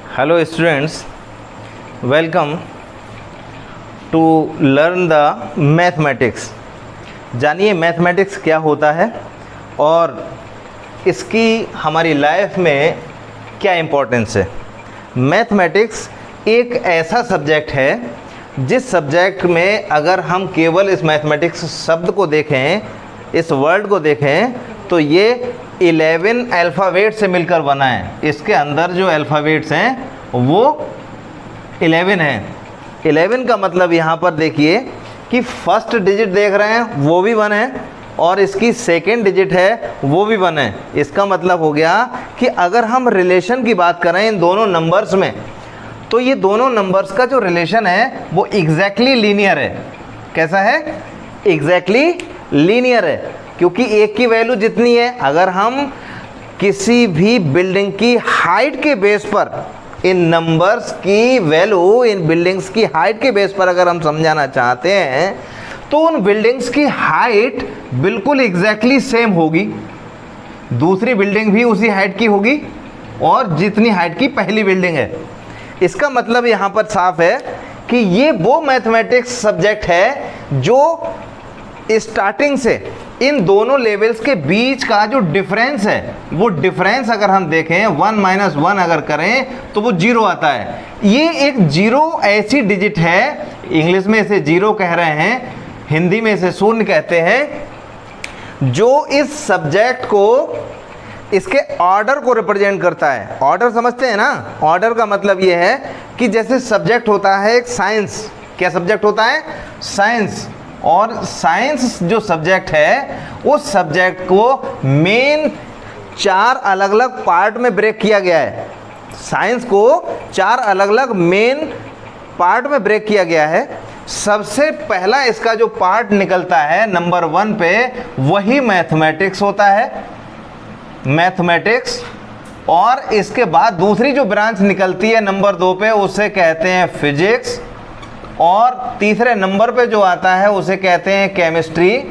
Hello students, welcome to learn the mathematics. जानिए mathematics क्या होता है और इसकी हमारी लाइफ में क्या इम्पोर्टेंस है। मैथमेटिक्स एक ऐसा सब्जेक्ट है जिस सब्जेक्ट में अगर हम केवल इस मैथमेटिक्स शब्द को देखें, इस वर्ड को देखें, तो ये 11 अल्फ़ाबेट से मिलकर बना है। इसके अंदर जो अल्फ़ाबेट्स हैं वो 11 हैं। 11 का मतलब यहाँ पर देखिए कि फर्स्ट डिजिट देख रहे हैं वो भी 1 है और इसकी सेकेंड डिजिट है वो भी 1 है। इसका मतलब हो गया कि अगर हम रिलेशन की बात करें इन दोनों नंबर्स में, तो ये दोनों नंबर्स का जो रिलेशन है वो एग्जैक्टली लीनियर है। कैसा है? एग्जैक्टली लीनियर है, क्योंकि एक की वैल्यू जितनी है, अगर हम किसी भी बिल्डिंग की हाइट के बेस पर इन नंबर्स की वैल्यू, इन बिल्डिंग्स की हाइट के बेस पर अगर हम समझाना चाहते हैं तो उन बिल्डिंग्स की हाइट बिल्कुल एग्जैक्टली सेम होगी, दूसरी बिल्डिंग भी उसी हाइट की होगी और जितनी हाइट की पहली बिल्डिंग है। इसका मतलब यहाँ पर साफ है कि ये वो मैथमेटिक्स सब्जेक्ट है जो स्टार्टिंग से इन दोनों लेवल्स के बीच का जो डिफरेंस है, वो डिफरेंस अगर हम देखें 1 - 1 अगर करें तो वो 0 आता है। ये एक 0 ऐसी डिजिट है, इंग्लिश में इसे 0 कह रहे हैं, हिंदी में इसे शून्य कहते हैं, जो इस सब्जेक्ट को, इसके ऑर्डर को रिप्रेजेंट करता है। ऑर्डर समझते हैं ना? ऑर्डर का मतलब ये है कि जैसे सब्जेक्ट होता है एक साइंस। क्या सब्जेक्ट होता है? साइंस। और साइंस जो सब्जेक्ट है उस सब्जेक्ट को मेन 4 अलग अलग पार्ट में ब्रेक किया गया है। साइंस को 4 अलग अलग मेन पार्ट में ब्रेक किया गया है। सबसे पहला इसका जो पार्ट निकलता है नंबर 1 पे, वही मैथमेटिक्स होता है, मैथमेटिक्स। और इसके बाद दूसरी जो ब्रांच निकलती है नंबर 2 पे, उसे कहते हैं फिजिक्स। और तीसरे नंबर पे जो आता है उसे कहते हैं केमिस्ट्री।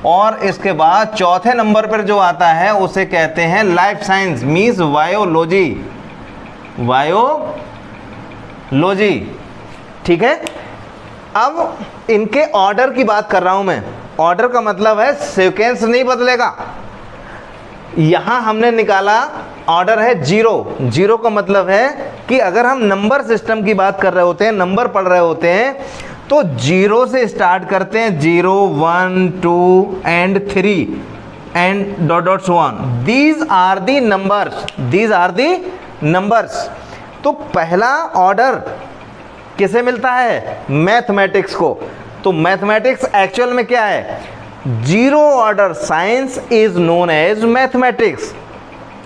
और इसके बाद चौथे नंबर पर जो आता है उसे कहते हैं life science, means biology, biology. ठीक है? अब इनके ऑर्डर की बात कर रहा हूं मैं। ऑर्डर का मतलब है सीक्वेंस नहीं बदलेगा। यहां हमने निकाला ऑर्डर है 0। 0 का मतलब है कि अगर हम नंबर सिस्टम की बात कर रहे होते हैं, नंबर पढ़ रहे होते हैं, तो 0 से स्टार्ट करते हैं। 0, 1, 2 and 3 and dot dot so on. These are the numbers, these are the numbers. तो पहला ऑर्डर किसे मिलता है? मैथमेटिक्स को। तो मैथमेटिक्स एक्चुअल में क्या है? 0 order science is known as mathematics.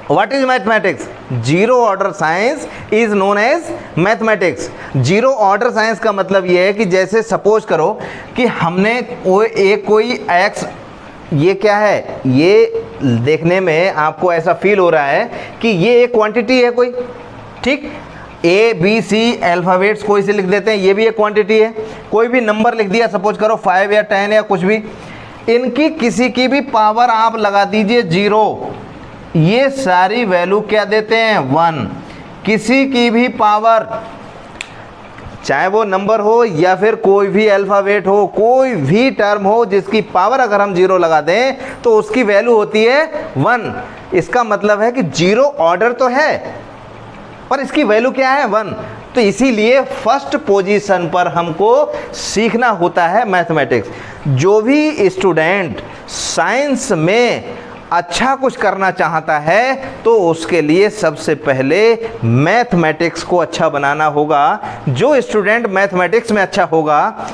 What is mathematics? 0 order science is known as mathematics. 0 order science का मतलब ये है कि जैसे सपोज करो कि हमने कोई x, ये क्या है? ये देखने में आपको ऐसा फील हो रहा है कि ये एक क्वांटिटी है कोई, ठीक? A, B, C अल्फ़ाबेट्स कोई से लिख देते हैं, ये भी एक क्वांटिटी है। कोई भी नंबर लिख दिया, सपोज करो 5 या 10 या कुछ भी, इनकी किसी की भी पावर आप लगा दीजिए 0, ये सारी वैल्यू क्या देते हैं? 1। किसी की भी पावर, चाहे वो नंबर हो या फिर कोई भी अल्फ़ाबेट हो, कोई भी टर्म हो, जिसकी पावर अगर हम 0 लगा दें तो उसकी वैल्यू होती है 1। इसका मतलब है कि 0 ऑर्डर तो है पर इसकी वैल्यू क्या है? 1। तो इसीलिए फर्स्ट पोजीशन पर हमको सीखना होता है मैथमेटिक्स। जो भी स्टूडेंट साइंस में अच्छा कुछ करना चाहता है तो उसके लिए सबसे पहले मैथमेटिक्स को अच्छा बनाना होगा। जो स्टूडेंट मैथमेटिक्स में अच्छा होगा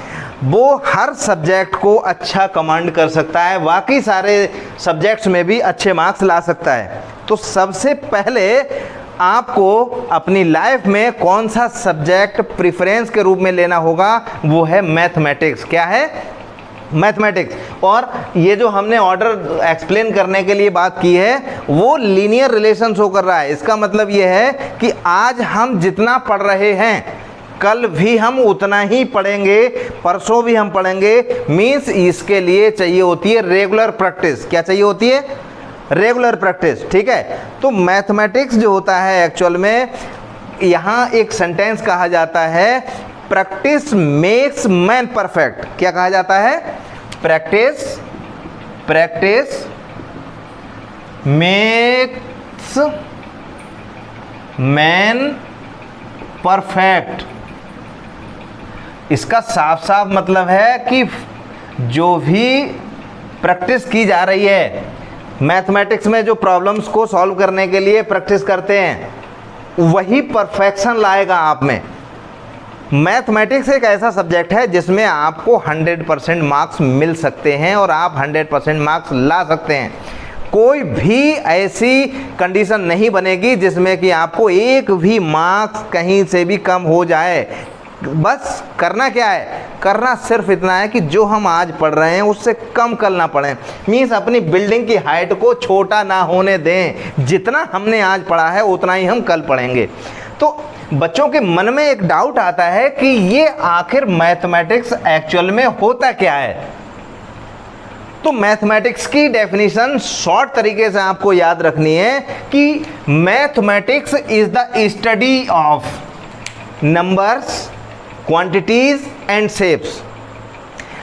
वो हर सब्जेक्ट को अच्छा कमांड कर सकता है, बाकी सारे सब्जेक्ट्स में भी अच्छे मार्क्स ला सकता है। तो सबसे पहले आपको अपनी लाइफ में कौन सा सब्जेक्ट प्रेफरेंस के रूप में लेना होगा, वो है मैथमेटिक्स। क्या है? मैथमेटिक्स। और ये जो हमने ऑर्डर एक्सप्लेन करने के लिए बात की है वो लीनियर रिलेशन शो कर रहा है। इसका मतलब ये है कि आज हम जितना पढ़ रहे हैं कल भी हम उतना ही पढ़ेंगे, परसों भी हम पढ़ेंगे। मीन्स इसके लिए चाहिए होती है रेगुलर प्रैक्टिस। क्या चाहिए होती है? Regular practice. ठीक है? तो मैथमेटिक्स जो होता है एक्चुअल में यहाँ एक सेंटेंस कहा जाता है, प्रैक्टिस मेक्स मैन परफेक्ट। क्या कहा जाता है? Practice makes man perfect. इसका साफ साफ मतलब है कि जो भी प्रैक्टिस की जा रही है, मैथमेटिक्स में जो प्रॉब्लम्स को सॉल्व करने के लिए प्रैक्टिस करते हैं, वही परफेक्शन लाएगा आप में। मैथमेटिक्स एक ऐसा सब्जेक्ट है जिसमें आपको 100% मार्क्स मिल सकते हैं और आप 100% मार्क्स ला सकते हैं। कोई भी ऐसी कंडीशन नहीं बनेगी जिसमें कि आपको एक भी मार्क्स कहीं से भी कम हो जाए। बस करना क्या है? करना सिर्फ इतना है कि जो हम आज पढ़ रहे हैं उससे कम कल ना पढ़ें। मीन्स अपनी बिल्डिंग की हाइट को छोटा ना होने दें। जितना हमने आज पढ़ा है उतना ही हम कल पढ़ेंगे। तो बच्चों के मन में एक डाउट आता है कि ये आखिर मैथमेटिक्स एक्चुअल में होता क्या है। तो मैथमेटिक्स की डेफिनेशन शॉर्ट तरीके से आपको याद रखनी है कि mathematics is the study of numbers, quantities and shapes.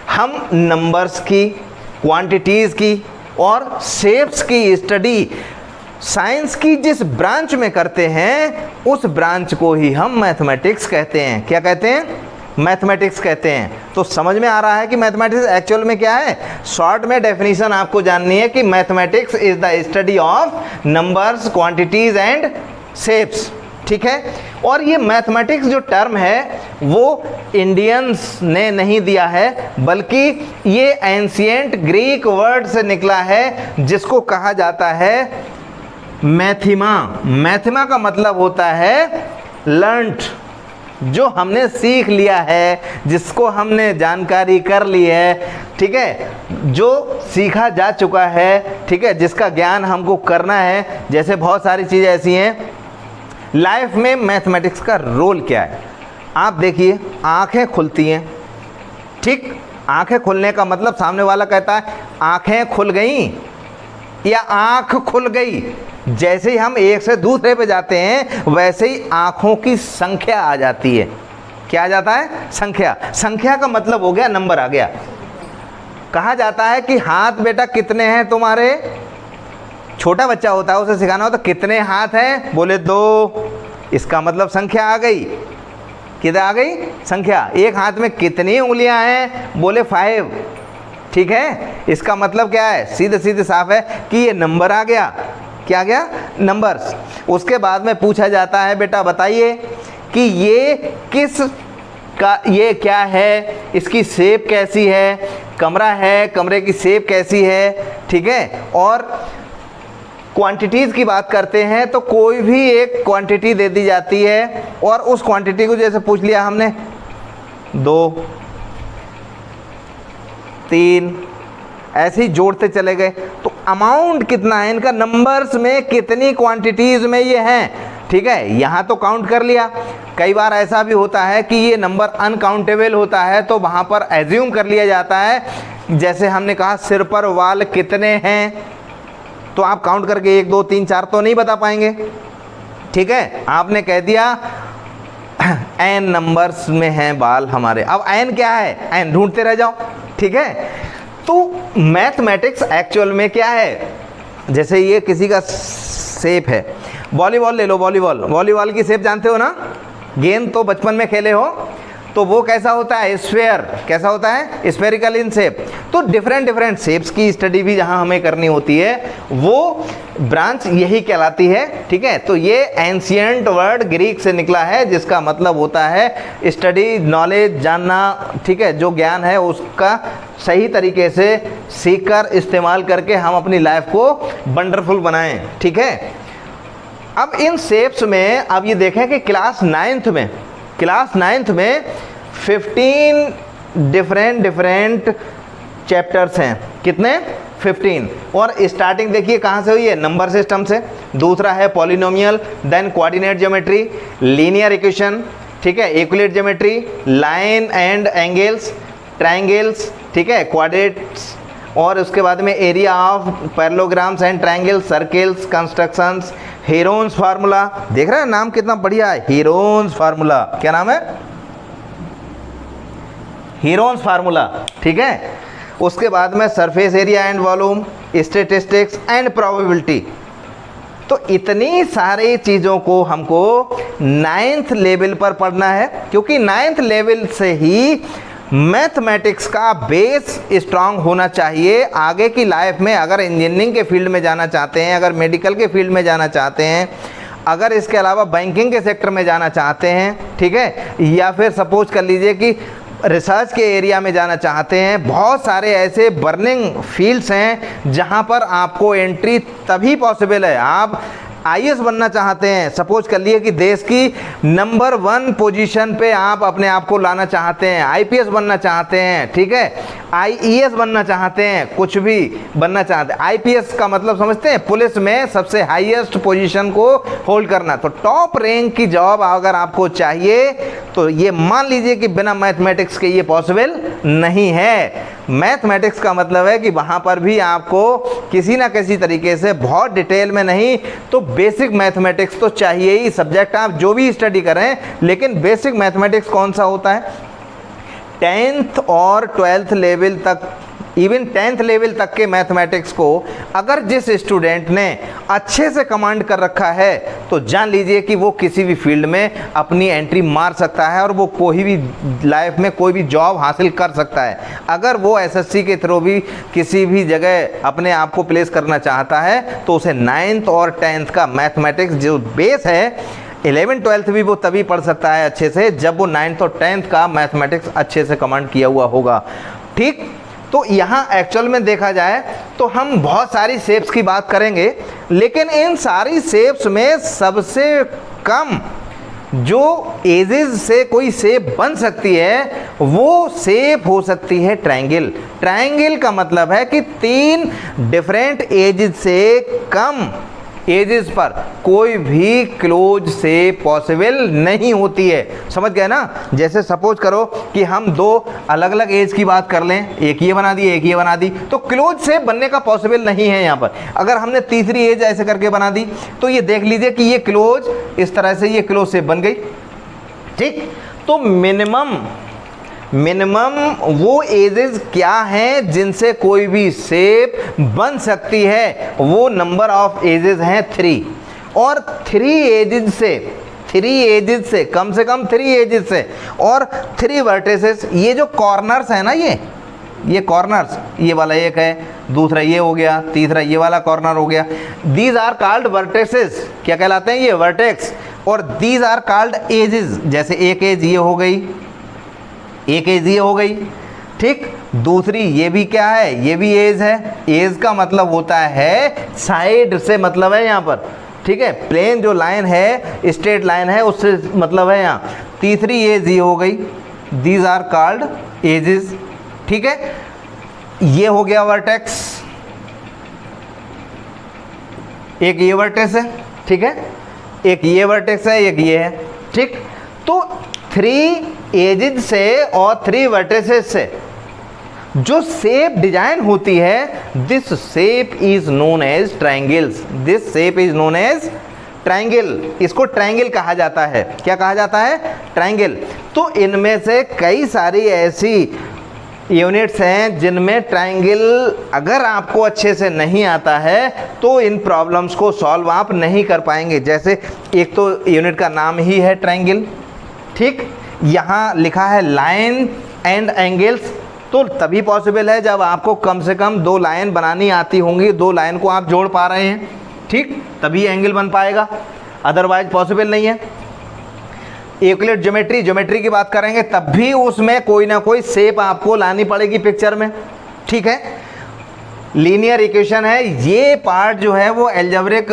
हम नंबर्स की, क्वांटिटीज़ की और शेप्स की स्टडी साइंस की जिस ब्रांच में करते हैं, उस ब्रांच को ही हम मैथमेटिक्स कहते हैं। क्या कहते हैं? मैथमेटिक्स कहते हैं। तो समझ में आ रहा है कि मैथमेटिक्स एक्चुअल में क्या है। शॉर्ट में डेफिनेशन आपको जाननी है कि mathematics is the study of numbers, quantities and shapes. ठीक है। और ये मैथमेटिक्स जो टर्म है वो इंडियंस ने नहीं दिया है, बल्कि ये एंशिएंट ग्रीक वर्ड से निकला है जिसको कहा जाता है मैथिमा। मैथिमा का मतलब होता है लर्न्ड, जो हमने सीख लिया है, जिसको हमने जानकारी कर ली है। ठीक है, जो सीखा जा चुका है। ठीक है, जिसका ज्ञान हमको करना है। जैसे बहुत सारी चीज़ें ऐसी हैं लाइफ में। मैथमेटिक्स का रोल क्या है? आप देखिए, आंखें खुलती हैं। ठीक, आंखें खुलने का मतलब सामने वाला कहता है आंखें खुल गई या आंख खुल गई। जैसे ही हम एक से दूसरे पे जाते हैं वैसे ही आंखों की संख्या आ जाती है। क्या आ जाता है? संख्या। संख्या का मतलब हो गया नंबर आ गया। कहा जाता है कि हाथ बेटा कितने हैं तुम्हारे। छोटा बच्चा होता है, उसे सिखाना होता है कितने हाथ हैं, बोले 2। इसका मतलब संख्या आ गई। किधर आ गई? संख्या। एक हाथ में कितनी उंगलियां हैं, बोले 5। ठीक है, इसका मतलब क्या है? सीधे सीधे साफ है कि ये नंबर आ गया। क्या आ गया? नंबर्स। उसके बाद में पूछा जाता है बेटा बताइए कि ये किस का, ये क्या है, इसकी शेप कैसी है। कमरा है, कमरे की शेप कैसी है। ठीक है, और क्वांटिटीज़ की बात करते हैं तो कोई भी एक क्वांटिटी दे दी जाती है और उस क्वांटिटी को जैसे पूछ लिया हमने 2, 3, ऐसे ही जोड़ते चले गए तो अमाउंट कितना है इनका, नंबर्स में कितनी क्वांटिटीज़ में ये हैं। ठीक है, यहाँ तो काउंट कर लिया। कई बार ऐसा भी होता है कि ये नंबर अनकाउंटेबल होता है तो वहाँ पर एज्यूम कर लिया जाता है। जैसे हमने कहा सिर पर वाल कितने हैं, तो आप काउंट करके 1, 2, 3, 4 तो नहीं बता पाएंगे। ठीक है, आपने कह दिया n नंबर्स में हैं बाल हमारे। अब n क्या है? n ढूंढते रह जाओ। ठीक है, तो मैथमेटिक्स एक्चुअल में क्या है? जैसे ये किसी का शेप है, वॉलीबॉल ले लो। वॉलीबॉल की शेप जानते हो ना, गेंद तो बचपन में खेले हो, तो वो कैसा होता है? स्फेयर। कैसा होता है? Spherical in shape. तो डिफरेंट शेप्स की स्टडी भी जहाँ हमें करनी होती है वो ब्रांच यही कहलाती है। ठीक है, तो ये एंशिएंट वर्ड ग्रीक से निकला है जिसका मतलब होता है स्टडी, नॉलेज, जानना। ठीक है, जो ज्ञान है उसका सही तरीके से सीखकर इस्तेमाल करके हम अपनी लाइफ को वंडरफुल बनाएं। ठीक है, अब इन शेप्स में अब ये देखें कि क्लास 9th में 15 डिफरेंट चैप्टर्स हैं। कितने? 15। और स्टार्टिंग देखिए कहाँ से हुई है? नंबर सिस्टम से। दूसरा है polynomial, then coordinate geometry, linear equation, ठीक है, Euclid geometry, line and angles, triangles, ठीक है, क्वाड्रेट्स और उसके बाद में area of parallelograms and triangle, circles, constructions, Heron's formula. देख रहे हैं नाम कितना बढ़िया है, हेरोन्स फार्मूला। क्या नाम है? हेरोन्स फार्मूला, ठीक है। उसके बाद में surface area and volume, statistics and probability. तो इतनी सारी चीज़ों को हमको 9th लेवल पर पढ़ना है, क्योंकि 9th लेवल से ही मैथमेटिक्स का बेस स्ट्रांग होना चाहिए। आगे की लाइफ में अगर इंजीनियरिंग के फील्ड में जाना चाहते हैं, अगर मेडिकल के फील्ड में जाना चाहते हैं, अगर इसके अलावा बैंकिंग के सेक्टर में जाना चाहते हैं, ठीक है, या फिर सपोज कर लीजिए कि रिसर्च के एरिया में जाना चाहते हैं, बहुत सारे ऐसे बर्निंग फील्ड्स हैं जहां पर आपको एंट्री तभी पॉसिबल है। आप आईएएस बनना चाहते हैं, सपोज कर लिए कि देश की नंबर 1 पोजीशन पे आप अपने आप को लाना चाहते हैं, आईपीएस बनना चाहते हैं, ठीक है, आईईएस बनना चाहते हैं, कुछ भी बनना चाहते हैं। आईपीएस का मतलब समझते हैं, पुलिस में सबसे हाईएस्ट पोजीशन को होल्ड करना। तो टॉप रैंक की जॉब अगर आपको चाहिए तो ये मान लीजिए कि बिना मैथमेटिक्स के ये पॉसिबल नहीं है। मैथमेटिक्स का मतलब है कि वहाँ पर भी आपको किसी ना किसी तरीके से, बहुत डिटेल में नहीं तो बेसिक मैथमेटिक्स तो चाहिए ही। सब्जेक्ट आप जो भी स्टडी करें, लेकिन बेसिक मैथमेटिक्स कौन सा होता है? 10th और 12th लेवल तक, इवन 10th लेवल तक के मैथमेटिक्स को अगर जिस स्टूडेंट ने अच्छे से कमांड कर रखा है तो जान लीजिए कि वो किसी भी फील्ड में अपनी एंट्री मार सकता है और वो कोई भी लाइफ में कोई भी जॉब हासिल कर सकता है। अगर वो एसएससी के थ्रू भी किसी भी जगह अपने आप को प्लेस करना चाहता है तो उसे 9th और 10th का मैथमेटिक्स जो बेस है, 11th 12th भी वो तभी पढ़ सकता है अच्छे से जब वो 9th और 10th का मैथमेटिक्स अच्छे से कमांड किया हुआ होगा, ठीक। तो यहाँ एक्चुअल में देखा जाए तो हम बहुत सारी शेप्स की बात करेंगे, लेकिन इन सारी शेप्स में सबसे कम जो एजेस से कोई शेप बन सकती है वो शेप हो सकती है ट्रायंगल। ट्रायंगल का मतलब है कि 3 डिफरेंट एजेस से कम एजेस पर कोई भी क्लोज से पॉसिबल नहीं होती है। समझ गए ना? जैसे सपोज करो कि हम 2 अलग अलग एज की बात कर लें, एक ये बना दी, एक ये बना दी, तो क्लोज से बनने का पॉसिबल नहीं है यहाँ पर। अगर हमने तीसरी एज ऐसे करके बना दी तो ये देख लीजिए कि ये क्लोज, इस तरह से ये क्लोज से बन गई, ठीक। तो मिनिमम वो एजेस क्या हैं जिनसे कोई भी शेप बन सकती है? वो नंबर ऑफ एजेस हैं 3, और 3 एजेस से कम से कम 3 एजेस से और 3 वर्टिसेस। ये जो कॉर्नर्स है ना, ये कॉर्नर्स, ये वाला एक है, दूसरा ये हो गया, तीसरा ये वाला कॉर्नर हो गया। These are called vertices. क्या कहलाते हैं? ये वर्टेक्स। और दीज आर कॉल्ड एजेस। जैसे एक एज ये हो गई, एक एज ये हो गई, ठीक। दूसरी ये भी क्या है? ये भी एज है। एज का मतलब होता है साइड से मतलब है यहाँ पर, ठीक है। प्लेन जो लाइन है, स्ट्रेट लाइन है, उससे मतलब है यहाँ। तीसरी एज ये हो गई, दीज आर कॉल्ड एजेस, ठीक है। ये हो गया वर्टेक्स, एक ये वर्टेक्स है, ठीक है, एक ये वर्टेक्स है, एक ये है, ठीक। तो 3 एजेस से और 3 वर्टिसेस से जो शेप डिजाइन होती है, this shape is known as triangles. This shape is known as triangle. इसको ट्रायंगल कहा जाता है। क्या कहा जाता है? ट्रायंगल। तो इनमें से कई सारी ऐसी यूनिट्स हैं जिनमें ट्रायंगल अगर आपको अच्छे से नहीं आता है तो इन प्रॉब्लम्स को सॉल्व आप नहीं कर पाएंगे। जैसे एक तो यूनिट का नाम ही है ट्रायंगल, ठीक। यहाँ लिखा है लाइन एंड एंगल्स, तो तभी पॉसिबल है जब आपको कम से कम 2 लाइन बनानी आती होंगी, 2 लाइन को आप जोड़ पा रहे हैं, ठीक, तभी एंगल बन पाएगा, अदरवाइज पॉसिबल नहीं है। यूक्लिड ज्योमेट्री की बात करेंगे तब भी उसमें कोई ना कोई शेप आपको लानी पड़ेगी पिक्चर में, ठीक है। लीनियर इक्वेशन है, ये पार्ट जो है वो एल्जेब्रिक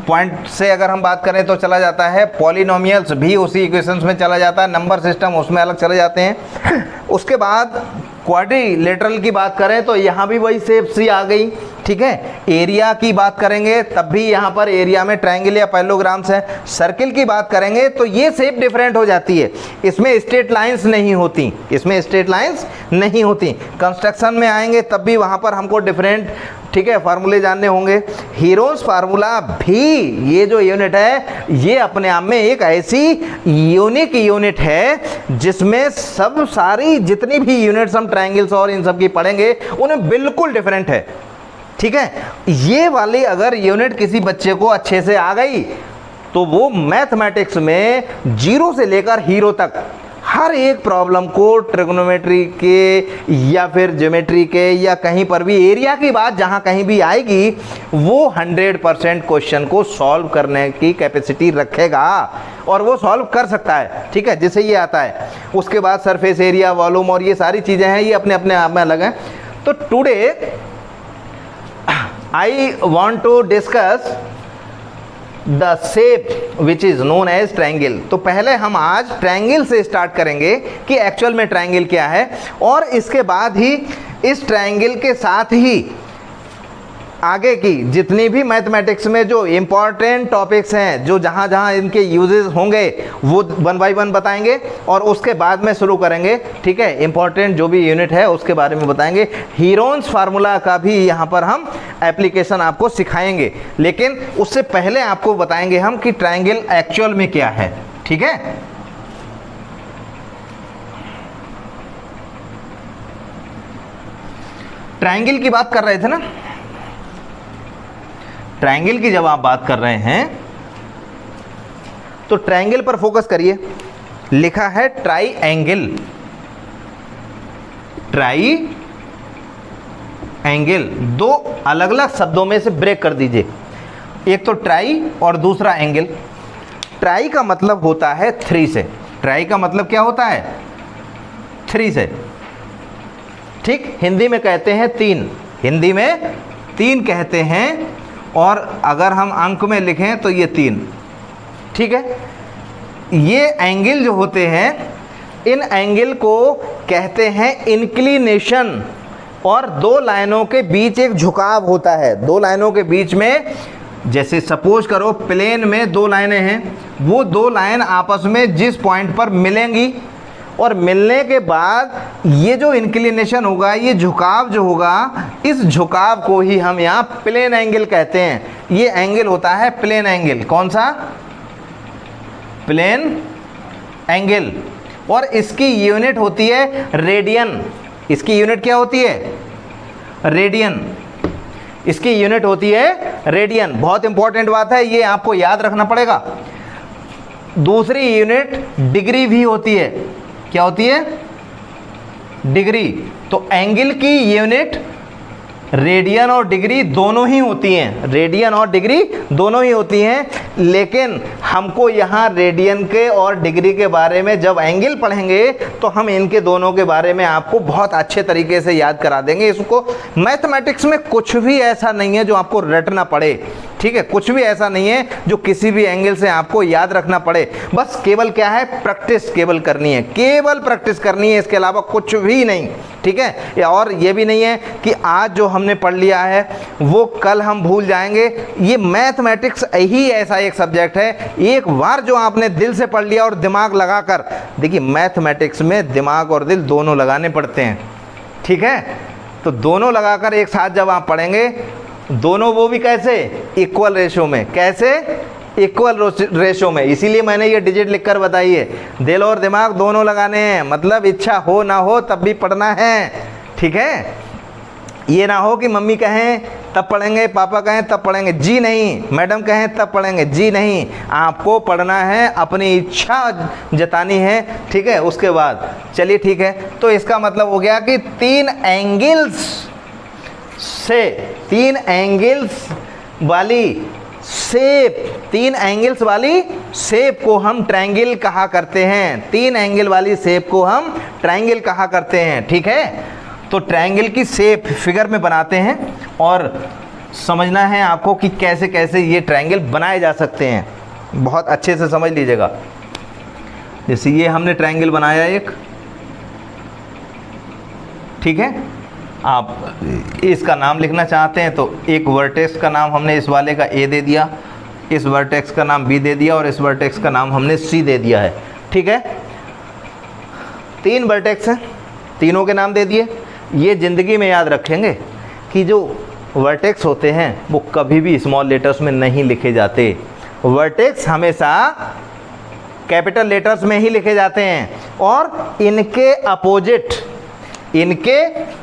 पॉइंट से अगर हम बात करें तो चला जाता है। पॉलिनोमियल्स भी उसी इक्वेशंस में चला जाता है, नंबर सिस्टम उसमें अलग चले जाते हैं। उसके बाद क्वाड्रिलेटरल की बात करें तो यहाँ भी वही शेप सी आ गई, ठीक है। एरिया की बात करेंगे तब भी यहाँ पर एरिया में ट्रायंगल या पैरेललोग्राम्स है। सर्किल की बात करेंगे तो ये शेप डिफरेंट हो जाती है, इसमें स्ट्रेट लाइंस नहीं होती, इसमें स्ट्रेट लाइंस नहीं होती। कंस्ट्रक्शन में आएंगे तब भी वहाँ पर हमको डिफरेंट, ठीक है, फार्मूले जानने होंगे। हीरोन्स फार्मूला भी, ये जो यूनिट है ये अपने आप में एक ऐसी यूनिक यूनिट है जिसमें सब सारी जितनी भी यूनिट्स हम ट्रायंगल्स और इन सब की पढ़ेंगे उन्हें बिल्कुल डिफरेंट है, ठीक है। ये वाली अगर यूनिट किसी बच्चे को अच्छे से आ गई तो वो मैथमेटिक्स में जीरो से लेकर हीरो तक हर एक प्रॉब्लम को ट्रिग्नोमेट्री के या फिर ज्योमेट्री के या कहीं पर भी एरिया की बात जहां कहीं भी आएगी वो 100% क्वेश्चन को सॉल्व करने की कैपेसिटी रखेगा और वो सॉल्व कर सकता है, ठीक है, जिसे ये आता है। उसके बाद सरफेस एरिया, वॉल्यूम और ये सारी चीज़ें हैं, ये अपने अपने आप में अलग हैं। तो today I want to discuss the shape which is known as triangle. तो पहले हम आज ट्रायंगल से स्टार्ट करेंगे कि एक्चुअल में ट्रायंगल क्या है, और इसके बाद ही इस ट्रायंगल के साथ ही आगे की जितनी भी मैथमेटिक्स में जो इम्पॉर्टेंट टॉपिक्स हैं, जो जहाँ जहाँ इनके यूजेस होंगे वो 1 बाय 1 बताएंगे और उसके बाद में शुरू करेंगे, ठीक है। इम्पॉर्टेंट जो भी यूनिट है उसके बारे में बताएंगे। हीरोन्स फार्मूला का भी यहाँ पर हम एप्लीकेशन आपको सिखाएंगे, लेकिन उससे पहले आपको बताएंगे हम कि ट्रायंगल एक्चुअल में क्या है, ठीक है। ट्रायंगल की बात कर रहे थे ना, ट्रायंगल की जब आप बात कर रहे हैं तो ट्रायंगल पर फोकस करिए। लिखा है ट्रायंगल, ट्रायंगल, दो अलग अलग शब्दों में से ब्रेक कर दीजिए, एक तो ट्राई और दूसरा एंगल। ट्राई का मतलब होता है 3 से, ट्राई का मतलब क्या होता है 3 से, ठीक। हिंदी में कहते हैं 3, हिंदी में 3 कहते हैं, और अगर हम अंक में लिखें तो ये 3, ठीक है। ये एंगल जो होते हैं, इन एंगल को कहते हैं इंक्लिनेशन, और 2 लाइनों के बीच एक झुकाव होता है। 2 लाइनों के बीच में, जैसे सपोज करो प्लेन में 2 लाइनें हैं, वो 2 लाइन आपस में जिस पॉइंट पर मिलेंगी और मिलने के बाद ये जो इंक्लिनेशन होगा, ये झुकाव जो होगा, इस झुकाव को ही हम यहाँ प्लेन एंगल कहते हैं। ये एंगल होता है प्लेन एंगल। कौन सा? Plane angle. और इसकी यूनिट होती है रेडियन। इसकी यूनिट क्या होती है? रेडियन। इसकी यूनिट होती है रेडियन। बहुत इंपॉर्टेंट बात है, ये आपको याद रखना पड़ेगा। दूसरी यूनिट डिग्री भी होती है। क्या होती है? डिग्री। तो एंगल की यूनिट रेडियन और डिग्री दोनों ही होती हैं, रेडियन और डिग्री दोनों ही होती हैं, लेकिन हमको यहाँ रेडियन के और डिग्री के बारे में जब एंगल पढ़ेंगे तो हम इनके दोनों के बारे में आपको बहुत अच्छे तरीके से याद करा देंगे। इसको मैथमेटिक्स में कुछ भी ऐसा नहीं है जो आपको रटना पड़े, ठीक है? कुछ भी ऐसा नहीं है जो किसी भी एंगल से आपको याद रखना पड़े। बस केवल क्या है, प्रैक्टिस केवल करनी है, केवल प्रैक्टिस करनी है, इसके अलावा कुछ भी नहीं, ठीक है? और ये भी नहीं है कि आज जो हमने पढ़ लिया है वो कल हम भूल जाएंगे। ये मैथमेटिक्स ही ऐसा एक सब्जेक्ट है, एक बार जो आपने दिल से पढ़ लिया और दिमाग लगाकर, देखिए मैथमेटिक्स में दिमाग और दिल दोनों लगाने पड़ते हैं, ठीक है? तो दोनों लगाकर एक साथ जब आप पढ़ेंगे, दोनों वो भी कैसे? इक्वल रेशो में। कैसे? इक्वल रेशो में। इसीलिए मैंने ये डिजिट लिखकर बताई है, दिल और दिमाग दोनों लगाने हैं, मतलब इच्छा हो ना हो तब भी पढ़ना है, ठीक है? ये ना हो कि मम्मी कहें तब पढ़ेंगे, पापा कहें तब पढ़ेंगे, जी नहीं, मैडम कहें तब पढ़ेंगे, जी नहीं, आपको पढ़ना है, अपनी इच्छा जतानी है, ठीक है? उसके बाद चलिए ठीक है। तो इसका मतलब हो गया कि 3 एंगल्स से, 3 एंगल्स वाली शेप, 3 एंगल्स वाली शेप को हम ट्रायंगल कहा करते हैं। 3 एंगल वाली शेप को हम ट्रायंगल कहा करते हैं, ठीक है? तो ट्रायंगल की शेप फिगर में बनाते हैं और समझना है आपको कि कैसे कैसे ये ट्रायंगल बनाए जा सकते हैं। बहुत अच्छे से समझ लीजिएगा। जैसे ये हमने ट्रायंगल बनाया एक, ठीक है। आप इसका नाम लिखना चाहते हैं तो एक वर्टेक्स का नाम हमने इस वाले का ए दे दिया, इस वर्टेक्स का नाम बी दे दिया और इस वर्टेक्स का नाम हमने सी दे दिया है, ठीक है। 3 वर्टेक्स हैं, तीनों के नाम दे दिए। ये ज़िंदगी में याद रखेंगे कि जो वर्टेक्स होते हैं वो कभी भी स्मॉल लेटर्स में नहीं लिखे जाते, वर्टेक्स हमेशा कैपिटल लेटर्स में ही लिखे जाते हैं और इनके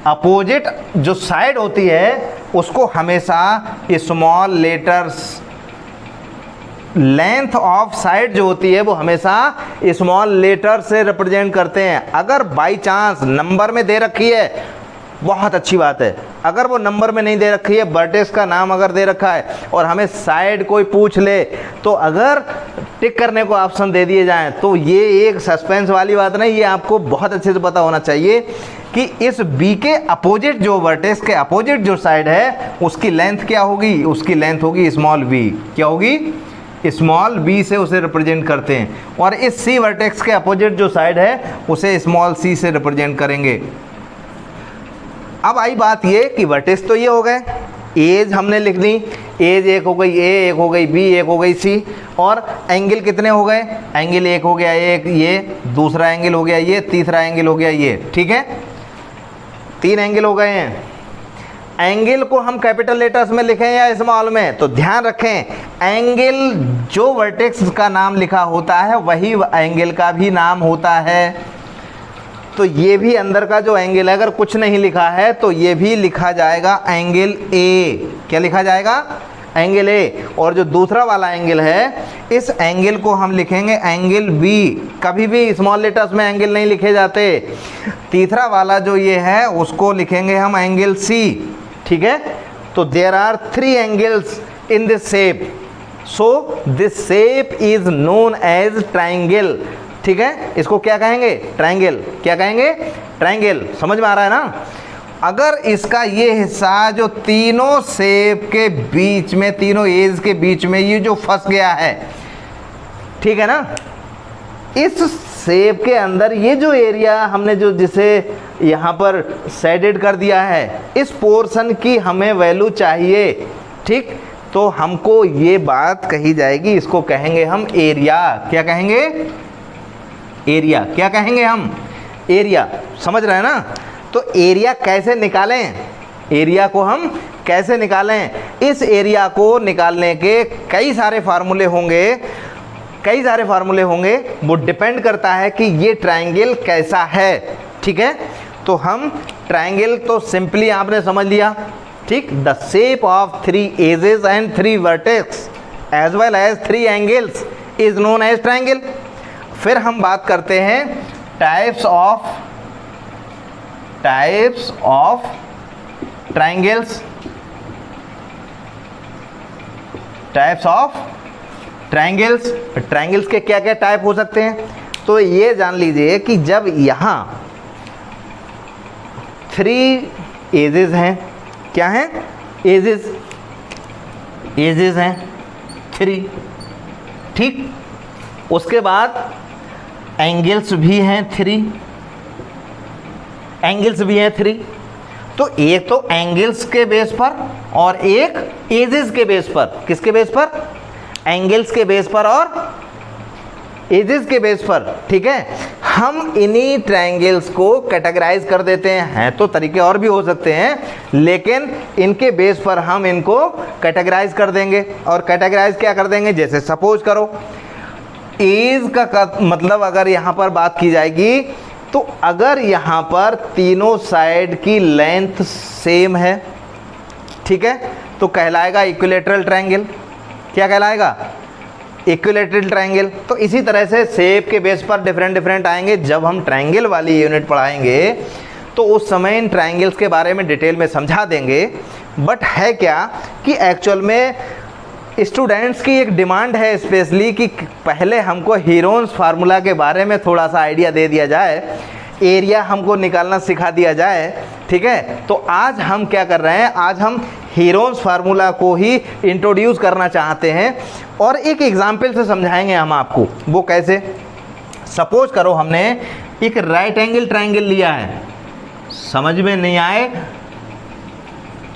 अपोजिट जो साइड होती है उसको हमेशा small letters, length of side जो होती है वो हमेशा स्मॉल लेटर से रिप्रेजेंट करते हैं। अगर बाई चांस नंबर में दे रखी है बहुत अच्छी बात है, अगर वो नंबर में नहीं दे रखी है, वर्टेक्स का नाम अगर दे रखा है और हमें साइड कोई पूछ ले तो अगर टिक करने को ऑप्शन दे दिए जाएं तो ये एक सस्पेंस वाली बात नहीं, ये आपको बहुत अच्छे से पता होना चाहिए कि इस बी के अपोजिट, जो वर्टेक्स के अपोजिट जो साइड है उसकी लेंथ क्या होगी, उसकी लेंथ होगी स्मॉल वी। क्या होगी? स्मॉल बी से उसे रिप्रेजेंट करते हैं। और इस सी वर्टेक्स के अपोजिट जो साइड है उसे स्मॉल सी से रिप्रेजेंट करेंगे। अब आई बात ये कि वर्टेक्स तो ये हो गए, एज हमने लिख दी, एज एक हो गई ए, एक हो गई बी, एक हो गई सी। और एंगल कितने हो गए? एंगल एक हो गया एक ये, दूसरा एंगल हो गया ये, तीसरा एंगल हो गया ये, ठीक है। 3 एंगल हो गए हैं। एंगल को हम कैपिटल लेटर्स में लिखें या स्मॉल में, तो ध्यान रखें एंगल जो वर्टेक्स का नाम लिखा होता है वही एंगल का भी नाम होता है। तो ये भी अंदर का जो एंगल है अगर कुछ नहीं लिखा है तो ये भी लिखा जाएगा एंगल ए। क्या लिखा जाएगा? Angle A. और जो दूसरा वाला एंगल है इस एंगल को हम लिखेंगे एंगल बी। कभी भी स्मॉल लेटर्स में एंगल नहीं लिखे जाते। तीसरा वाला जो ये है उसको लिखेंगे हम एंगल सी, ठीक है। तो there are 3 angles in this shape, so this shape is known as triangle, ठीक है। इसको क्या कहेंगे? ट्रायंगल। क्या कहेंगे? ट्रायंगल। समझ में आ रहा है ना? अगर इसका ये हिस्सा जो तीनों शेप के बीच में, तीनों एज के बीच में ये जो फंस गया है, ठीक है ना, इस शेप के अंदर ये जो एरिया हमने जो जिसे यहाँ पर शेडेड कर दिया है, इस पोर्शन की हमें वैल्यू चाहिए, ठीक। तो हमको ये बात कही जाएगी, इसको कहेंगे हम एरिया। क्या कहेंगे? एरिया। क्या कहेंगे हम? एरिया। समझ रहे हैं ना? तो एरिया कैसे निकालें? एरिया को हम कैसे निकालें? इस एरिया को निकालने के कई सारे फार्मूले होंगे, वो डिपेंड करता है कि ये ट्रायंगल कैसा है, ठीक है। तो हम ट्रायंगल तो सिंपली आपने समझ लिया, ठीक। The shape of 3 edges and 3 vertex as well as 3 angles is known as triangle. फिर हम बात करते हैं types of triangles. Types of triangles के क्या क्या टाइप हो सकते हैं? तो ये जान लीजिए कि जब यहाँ 3 एजेस हैं, क्या हैं? एजेस हैं 3, ठीक। उसके बाद एंगल्स भी हैं 3, तो एक तो एंगल्स के बेस पर और एक एजेस के बेस पर। किसके बेस पर? एंगल्स के बेस पर और एजेस के बेस पर, ठीक है। हम इन्हीं ट्रायंगल्स को कैटेगराइज कर देते हैं तो तरीके और भी हो सकते हैं, लेकिन इनके बेस पर हम इनको कैटेगराइज कर देंगे। और कैटेगराइज क्या कर देंगे? जैसे सपोज करो एज का मतलब अगर यहाँ पर बात की जाएगी तो अगर यहाँ पर तीनों साइड की लेंथ सेम है, ठीक है, तो कहलाएगा इक्विलैटरल ट्रायंगल। क्या कहलाएगा? Equilateral triangle. तो इसी तरह से शेप के बेस पर डिफरेंट आएंगे। जब हम ट्रायंगल वाली यूनिट पढ़ाएंगे तो उस समय इन ट्रायंगल्स के बारे में डिटेल में समझा देंगे। बट है क्या कि एक्चुअल में स्टूडेंट्स की एक डिमांड है स्पेशली कि पहले हमको हीरोन्स फार्मूला के बारे में थोड़ा सा आइडिया दे दिया जाए, एरिया हमको निकालना सिखा दिया जाए, ठीक है। तो आज हम क्या कर रहे हैं? आज हम हीरोन्स फार्मूला को ही इंट्रोड्यूस करना चाहते हैं और एक एग्जाम्पल से समझाएंगे हम आपको। वो कैसे? सपोज करो हमने एक राइट एंगल ट्रायंगल लिया है। समझ में नहीं आए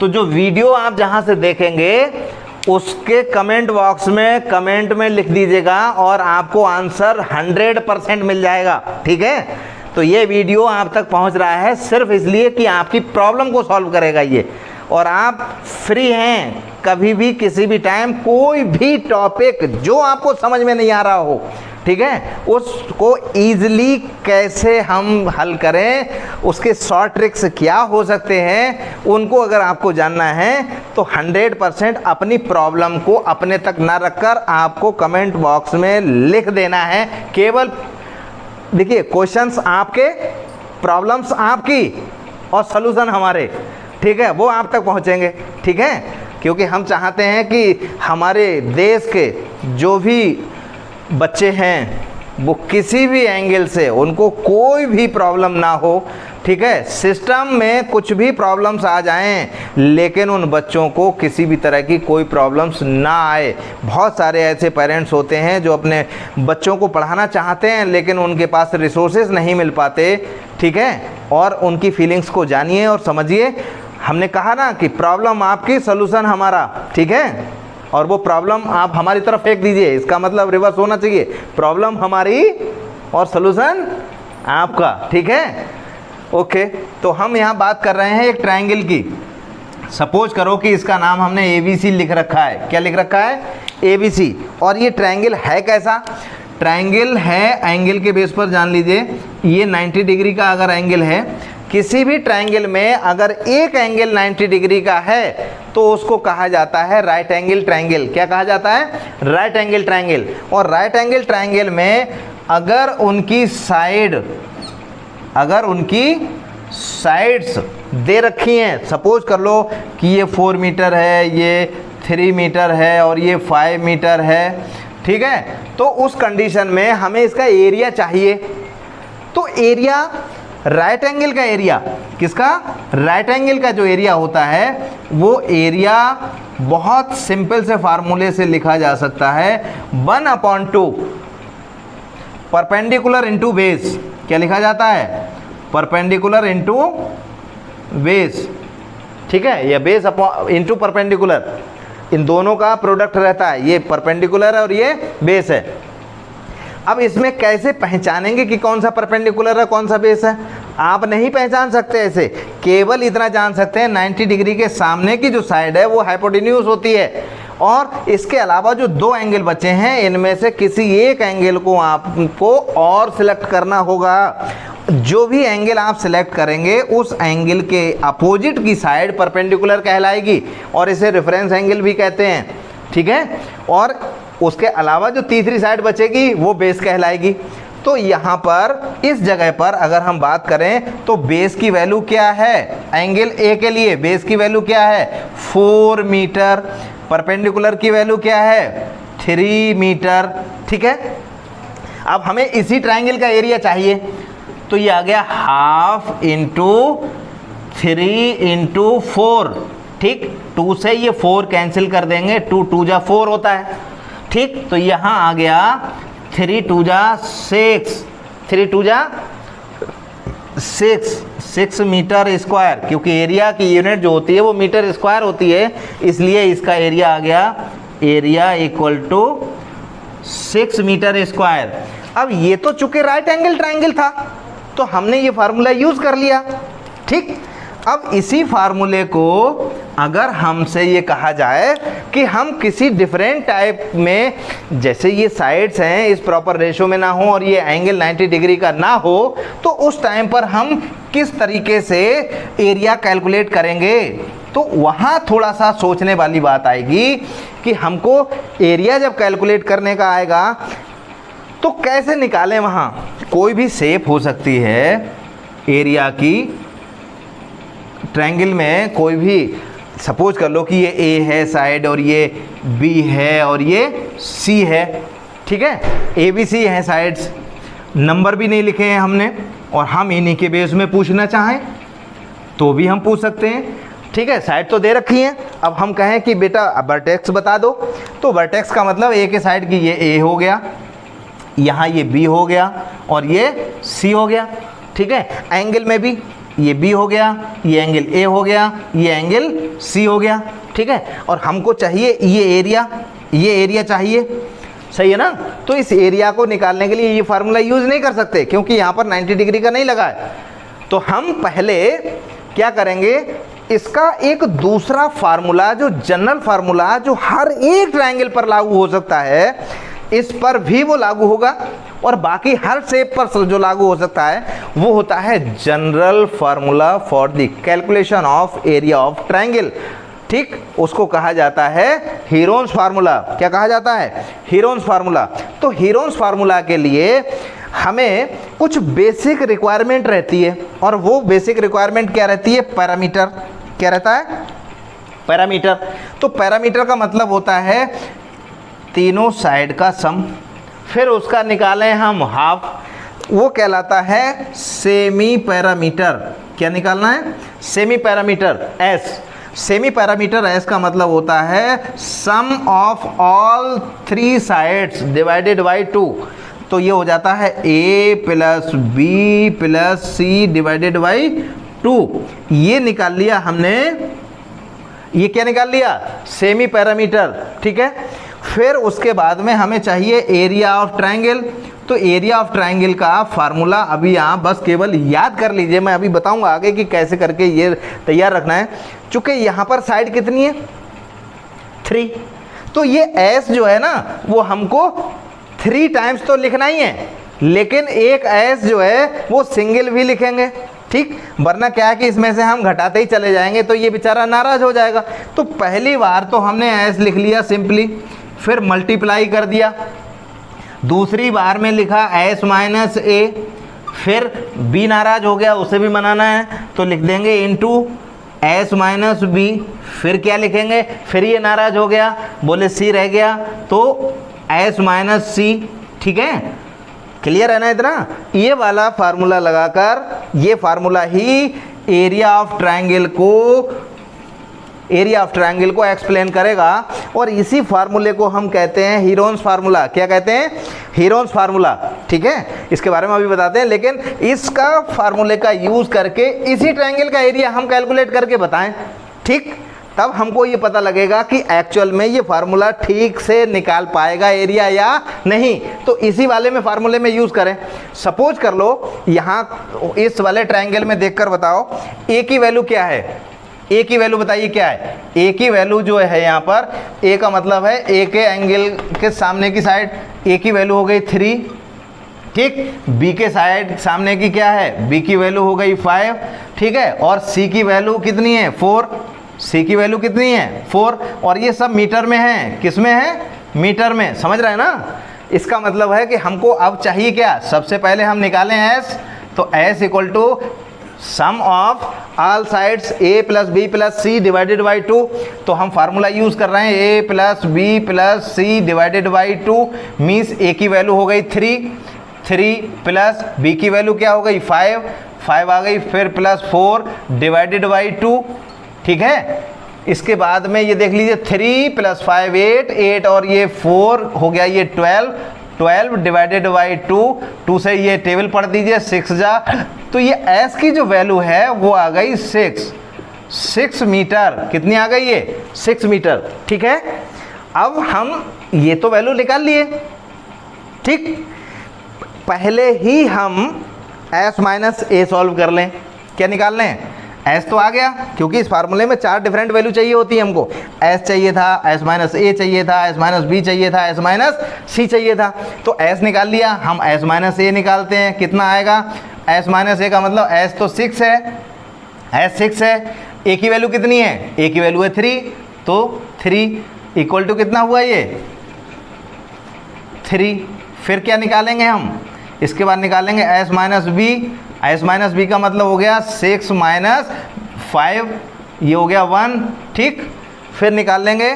तो जो वीडियो आप जहां से देखेंगे उसके कमेंट बॉक्स में कमेंट में लिख दीजिएगा और आपको आंसर 100% मिल जाएगा। ठीक है, तो ये वीडियो आप तक पहुंच रहा है सिर्फ इसलिए कि आपकी प्रॉब्लम को सॉल्व करेगा ये, और आप फ्री हैं कभी भी किसी भी टाइम, कोई भी टॉपिक जो आपको समझ में नहीं आ रहा हो, ठीक है, उसको ईजिली कैसे हम हल करें, उसके शॉर्ट ट्रिक्स क्या हो सकते हैं, उनको अगर आपको जानना है तो 100% अपनी प्रॉब्लम को अपने तक ना रखकर आपको कमेंट बॉक्स में लिख देना है। केवल देखिए, क्वेश्चंस आपके, प्रॉब्लम्स आपकी और सॉल्यूशन हमारे, ठीक है, वो आप तक पहुंचेंगे। ठीक है, क्योंकि हम चाहते हैं कि हमारे देश के जो भी बच्चे हैं वो किसी भी एंगल से उनको कोई भी प्रॉब्लम ना हो। ठीक है, सिस्टम में कुछ भी प्रॉब्लम्स आ जाएं लेकिन उन बच्चों को किसी भी तरह की कोई प्रॉब्लम्स ना आए। बहुत सारे ऐसे पेरेंट्स होते हैं जो अपने बच्चों को पढ़ाना चाहते हैं लेकिन उनके पास रिसोर्सेज नहीं मिल पाते। ठीक है, और उनकी फीलिंग्स को जानिए और समझिए। हमने कहा ना कि प्रॉब्लम आपकी, सॉल्यूशन हमारा। ठीक है, और वो प्रॉब्लम आप हमारी तरफ फेंक दीजिए, इसका मतलब रिवर्स होना चाहिए, प्रॉब्लम हमारी और सॉल्यूशन आपका। ठीक है, ओके। तो हम यहाँ बात कर रहे हैं एक ट्रायंगल की। सपोज करो कि इसका नाम हमने ABC लिख रखा है। क्या लिख रखा है? ABC। और ये ट्रायंगल है कैसा? ट्रायंगल है एंगल के बेस पर, जान लीजिए ये 90 डिग्री का अगर एंगल है, किसी भी ट्रायंगल में अगर एक एंगल 90 डिग्री का है तो उसको कहा जाता है राइट एंगल ट्रायंगल। क्या कहा जाता है? Right angle triangle. और राइट एंगल ट्रायंगल में अगर उनकी साइड्स दे रखी हैं, सपोज कर लो कि ये 4 मीटर है, ये 3 मीटर है और ये 5 मीटर है। ठीक है, तो उस कंडीशन में हमें इसका एरिया चाहिए। तो एरिया, राइट एंगल का एरिया, किसका? राइट एंगल का जो एरिया होता है वो एरिया बहुत सिंपल से फार्मूले से लिखा जा सकता है, 1/2 परपेंडिकुलर इंटू बेस। क्या लिखा जाता है? Perpendicular into base. ठीक है, या बेस इंटू परपेंडिकुलर, इन दोनों का प्रोडक्ट रहता है। ये परपेंडिकुलर है और ये बेस है। अब इसमें कैसे पहचानेंगे कि कौन सा परपेंडिकुलर है कौन सा बेस है? आप नहीं पहचान सकते ऐसे, केवल इतना जान सकते हैं 90 डिग्री के सामने की जो साइड है वो हाइपोटेन्यूज होती है। और इसके अलावा जो 2 एंगल बचे हैं इनमें से किसी एक एंगल को आपको और सिलेक्ट करना होगा। जो भी एंगल आप सिलेक्ट करेंगे उस एंगल के अपोजिट की साइड परपेंडिकुलर कहलाएगी और इसे रेफरेंस एंगल भी कहते हैं। ठीक है, और उसके अलावा जो तीसरी साइड बचेगी वो बेस कहलाएगी। तो यहाँ पर इस जगह पर अगर हम बात करें तो बेस की वैल्यू क्या है? एंगल ए के लिए बेस की वैल्यू क्या है? 4 मीटर। परपेंडिकुलर की वैल्यू क्या है? 3 मीटर। ठीक है, अब हमें इसी ट्रायंगल का एरिया चाहिए, तो ये आ गया 1/2 इंटू 3 इंटू 4। ठीक, 2 से ये 4 कैंसिल कर देंगे, 2 2 जा 4 होता है। ठीक, तो यहाँ आ गया 3 2 जा 6, 3 2 जा 6 मीटर स्क्वायर, क्योंकि एरिया की यूनिट जो होती है वो मीटर स्क्वायर होती है, इसलिए इसका एरिया आ गया, area equal to 6 metre square. अब ये तो चूंकि राइट एंगल ट्रायंगल था तो हमने ये फार्मूला यूज कर लिया। ठीक, अब इसी फार्मूले को अगर हमसे ये कहा जाए कि हम किसी डिफरेंट टाइप में, जैसे ये साइड्स हैं इस प्रॉपर रेशो में ना हो और ये एंगल 90 डिग्री का ना हो, तो उस टाइम पर हम किस तरीके से एरिया कैलकुलेट करेंगे? तो वहाँ थोड़ा सा सोचने वाली बात आएगी कि हमको एरिया जब कैलकुलेट करने का आएगा तो कैसे निकालें। वहाँ कोई भी शेप हो सकती है एरिया की, ट्रायंगल में कोई भी, सपोज कर लो कि ये ए है साइड और ये बी है और ये सी है। ठीक है, ABC है साइड्स, नंबर भी नहीं लिखे हैं हमने और हम इन्हीं के बेस में पूछना चाहें तो भी हम पूछ सकते हैं। ठीक है, साइड तो दे रखी है। अब हम कहें कि बेटा वर्टेक्स बता दो, तो वर्टेक्स का मतलब ए के साइड की ये ए हो गया, यहाँ ये बी हो गया और ये सी हो गया। ठीक है, एंगल में भी ये बी हो गया, ये एंगल ए हो गया, ये एंगल सी हो गया, ठीक है। और हमको चाहिए ये एरिया चाहिए, सही है ना। तो इस एरिया को निकालने के लिए ये फार्मूला यूज नहीं कर सकते क्योंकि यहाँ पर 90 डिग्री का नहीं लगा है। तो हम पहले क्या करेंगे, इसका एक दूसरा फार्मूला जो जनरल फार्मूला जो हर एक ट्रायंगल पर लागू हो सकता है, इस पर भी वो लागू होगा और बाकी हर शेप पर जो लागू हो सकता है वो होता है general formula for the calculation of area of triangle, ठीक। उसको कहा जाता है हीरोन्स फार्मूला। क्या कहा जाता है? Heron's formula. तो हीरोन्स फार्मूला के लिए हमें कुछ बेसिक रिक्वायरमेंट रहती है और वो बेसिक रिक्वायरमेंट क्या रहती है? पैरामीटर। क्या रहता है? पैरामीटर। तो पैरामीटर का मतलब होता है तीनों साइड का सम, फिर उसका निकालें हम हाफ, वो कहलाता है सेमी पैरामीटर। क्या निकालना है? Semi parameter S. Semi parameter S का मतलब होता है sum of all 3 sides divided by 2। तो ये हो जाता है a plus B plus C divided by 2। ये निकाल लिया हमने, ये क्या निकाल लिया? सेमी पैरामीटर, ठीक है। फिर उसके बाद में हमें चाहिए एरिया ऑफ ट्रायंगल। तो एरिया ऑफ ट्रायंगल का फार्मूला अभी यहाँ बस केवल याद कर लीजिए, मैं अभी बताऊंगा आगे कि कैसे करके ये तैयार रखना है। चूंकि यहाँ पर साइड कितनी है? 3। तो ये एस जो है ना वो हमको 3 टाइम्स तो लिखना ही है, लेकिन एक एस जो है वो सिंगल भी लिखेंगे, ठीक। वरना क्या है कि इसमें से हम घटाते ही चले जाएंगे तो ये बेचारा नाराज हो जाएगा। तो पहली बार तो हमने एस लिख लिया सिंपली, फिर मल्टीप्लाई कर दिया। दूसरी बार में लिखा एस माइनस ए, फिर बी नाराज हो गया, उसे भी मनाना है तो लिख देंगे इनटू एस माइनस बी। फिर क्या लिखेंगे? फिर ये नाराज हो गया, बोले सी रह गया तो एस माइनस सी, ठीक है। क्लियर है ना इतना? ये वाला फार्मूला लगाकर ये formula he area of triangle को एक्सप्लेन करेगा और इसी फार्मूले को हम कहते हैं हीरोन्स फार्मूला। क्या कहते हैं? हीरोन्स फार्मूला, ठीक है। इसके बारे में अभी बताते हैं, लेकिन इसका फार्मूले का यूज करके इसी ट्रायंगल का एरिया हम कैलकुलेट करके बताएं, ठीक। तब हमको ये पता लगेगा कि एक्चुअल में ये फार्मूला ठीक से निकाल पाएगा एरिया या नहीं। तो इसी वाले में फार्मूले में यूज करें। सपोज कर लो यहाँ इस वाले ट्रायंगल में देखकर बताओ ए की वैल्यू क्या है? ए की वैल्यू बताइए क्या है? ए की वैल्यू जो है यहाँ पर, ए का मतलब है ए के एंगल के सामने की साइड, ए की वैल्यू हो गई 3, ठीक। बी के साइड सामने की क्या है? बी की वैल्यू हो गई 5, ठीक है। और सी की वैल्यू कितनी है? 4। सी की वैल्यू कितनी है? 4। और ये सब मीटर में है। किस में है? मीटर में। समझ रहे हैं ना? इसका मतलब है कि हमको अब चाहिए क्या? सबसे पहले हम निकालें एस, तो S equal to sum of all sides A plus B plus C divided by 2। तो हम फार्मूला यूज कर रहे हैं A plus B plus C divided by 2, means A की वैल्यू हो गई 3 प्लस बी की वैल्यू क्या हो गई? 5 आ गई, फिर प्लस 4 डिवाइडेड बाई 2, ठीक है। इसके बाद में ये देख लीजिए 3 प्लस 5 8 और ये 4 हो गया, ये 12 डिवाइडेड बाई 2 से ये टेबल पढ़ दीजिए 6 जा। तो ये एस की जो वैल्यू है वो आ गई 6 मीटर। कितनी आ गई ये? 6 मीटर, ठीक है। अब हम ये तो वैल्यू निकाल लिए, ठीक। पहले ही हम एस माइनस ए सॉल्व कर लें। क्या निकाल लें? एस तो आ गया, क्योंकि इस फार्मूले में 4 डिफरेंट वैल्यू चाहिए होती है हमको। एस चाहिए था, एस माइनस ए चाहिए था, एस माइनस बी चाहिए था, एस माइनस सी चाहिए था। तो एस निकाल लिया, हम एस माइनस ए निकालते हैं। कितना आएगा? एस माइनस ए का मतलब एस तो 6 है, एस 6 है। ए की वैल्यू कितनी है? ए की वैल्यू है 3, तो 3 इक्वल टू कितना हुआ ये? 3। फिर क्या निकालेंगे हम? इसके बाद निकालेंगे S minus B. S minus B का मतलब हो गया 6 माइनस 5, ये हो गया 1, ठीक। फिर निकाल लेंगे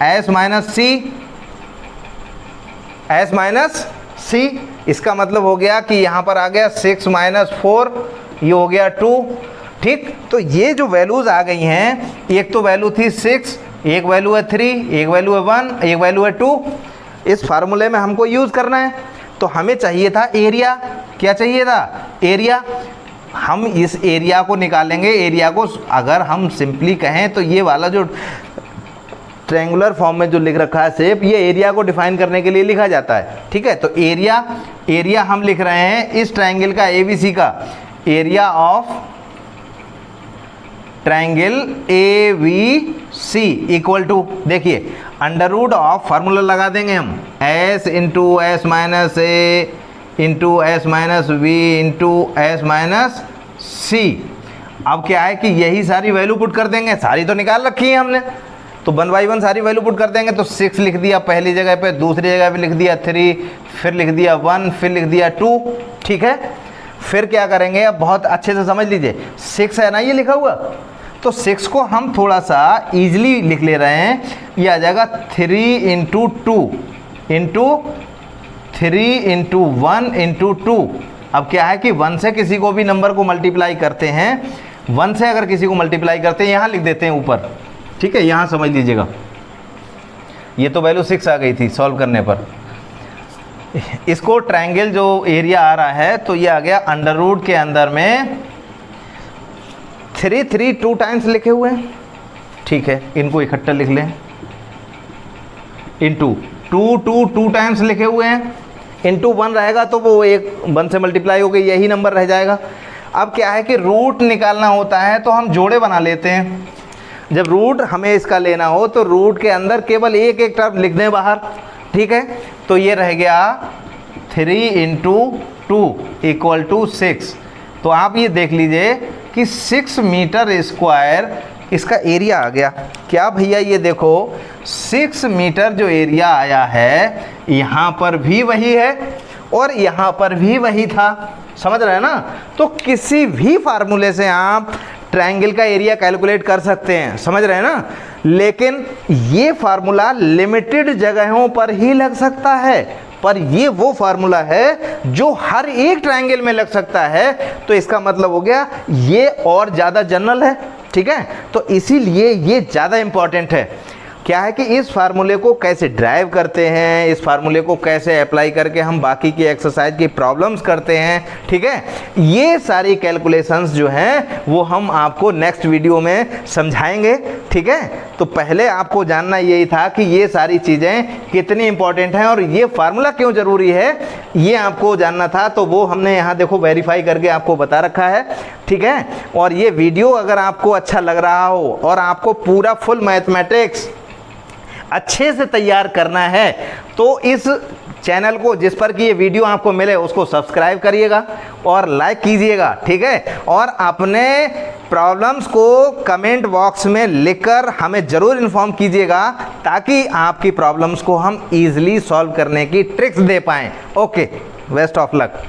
एस माइनस सी। एस माइनस सी इसका मतलब हो गया कि यहाँ पर आ गया 6 माइनस 4, ये हो गया 2, ठीक। तो ये जो वैल्यूज़ आ गई हैं, एक तो वैल्यू थी 6, एक वैल्यू है 3, एक वैल्यू है 1, एक वैल्यू है 2। इस फार्मूले में हमको यूज़ करना है। तो हमें चाहिए था एरिया। क्या चाहिए था? एरिया। हम इस एरिया को निकालेंगे। एरिया को अगर हम सिंपली कहें तो ये वाला जो ट्रायंगुलर फॉर्म में जो लिख रखा है शेप, ये एरिया को डिफाइन करने के लिए लिखा जाता है। ठीक है, तो एरिया हम लिख रहे हैं इस ट्रायंगल का, ABC का area of triangle ABC equal to, देखिए अंडर रूट ऑफ, फार्मूला लगा देंगे हम, S into S minus A into S minus B into S minus C. अब क्या है कि यही सारी वैल्यू पुट कर देंगे, सारी तो निकाल रखी है हमने, तो 1 बाई 1 सारी वैल्यू पुट कर देंगे। तो 6 लिख दिया पहली जगह पे, दूसरी जगह पे लिख दिया 3, फिर लिख दिया 1, फिर लिख दिया 2। ठीक है, फिर क्या करेंगे, अब बहुत अच्छे से समझ लीजिए, 6 है ना ये लिखा हुआ, तो 6 को हम थोड़ा सा ईजिली लिख ले रहे हैं। ये आ जाएगा 3 इंटू 2 इंटू 3 इंटू 1 इंटू 2। अब क्या है कि 1 से किसी को भी नंबर को मल्टीप्लाई करते हैं, 1 से अगर किसी को मल्टीप्लाई करते हैं, यहाँ लिख देते हैं ऊपर। ठीक है, यहाँ समझ लीजिएगा, ये तो वैल्यू 6 आ गई थी सॉल्व करने पर। इसको ट्रायंगल जो एरिया आ रहा है, तो ये आ गया अंडर रूट के अंदर में 3 2 टाइम्स लिखे हुए हैं। ठीक है, इनको इकट्ठा लिख लें, इंटू 2 टाइम्स लिखे हुए हैं, इंटू 1 रहेगा तो वो 1 से मल्टीप्लाई हो गई, यही नंबर रह जाएगा। अब क्या है कि रूट निकालना होता है तो हम जोड़े बना लेते हैं। जब रूट हमें इसका लेना हो तो रूट के अंदर केवल एक टर्म लिख दें बाहर। ठीक है, तो ये रह गया 3 इंटू 2 इक्वल टू 6। तो आप ये देख लीजिए कि 6 मीटर स्क्वायर इसका एरिया आ गया। क्या भैया, ये देखो 6 मीटर जो एरिया आया है, यहाँ पर भी वही है और यहाँ पर भी वही था। समझ रहे हैं ना? तो किसी भी फार्मूले से आप ट्रायंगल का एरिया कैलकुलेट कर सकते हैं। समझ रहे हैं ना? लेकिन ये फार्मूला लिमिटेड जगहों पर ही लग सकता है, पर ये वो फार्मूला है जो हर एक ट्रायंगल में लग सकता है। तो इसका मतलब हो गया ये और ज़्यादा जनरल है। ठीक है, तो इसीलिए ये ज़्यादा इम्पॉर्टेंट है। क्या है कि इस फार्मूले को कैसे ड्राइव करते हैं, इस फार्मूले को कैसे अप्लाई करके हम बाकी की एक्सरसाइज की प्रॉब्लम्स करते हैं। ठीक है, ये सारी कैलकुलेशंस जो हैं वो हम आपको नेक्स्ट वीडियो में समझाएंगे। ठीक है, तो पहले आपको जानना यही था कि ये सारी चीज़ें कितनी इंपॉर्टेंट हैं और ये फार्मूला क्यों ज़रूरी है, ये आपको जानना था। तो वो हमने यहाँ देखो वेरीफाई करके आपको बता रखा है। ठीक है, और ये वीडियो अगर आपको अच्छा लग रहा हो और आपको पूरा फुल मैथमेटिक्स अच्छे से तैयार करना है, तो इस चैनल को, जिस पर कि ये वीडियो आपको मिले, उसको सब्सक्राइब करिएगा और लाइक कीजिएगा। ठीक है, और अपने प्रॉब्लम्स को कमेंट बॉक्स में लिखकर हमें ज़रूर इन्फॉर्म कीजिएगा, ताकि आपकी प्रॉब्लम्स को हम ईजिली सॉल्व करने की ट्रिक्स दे पाएँ। Okay, best of luck.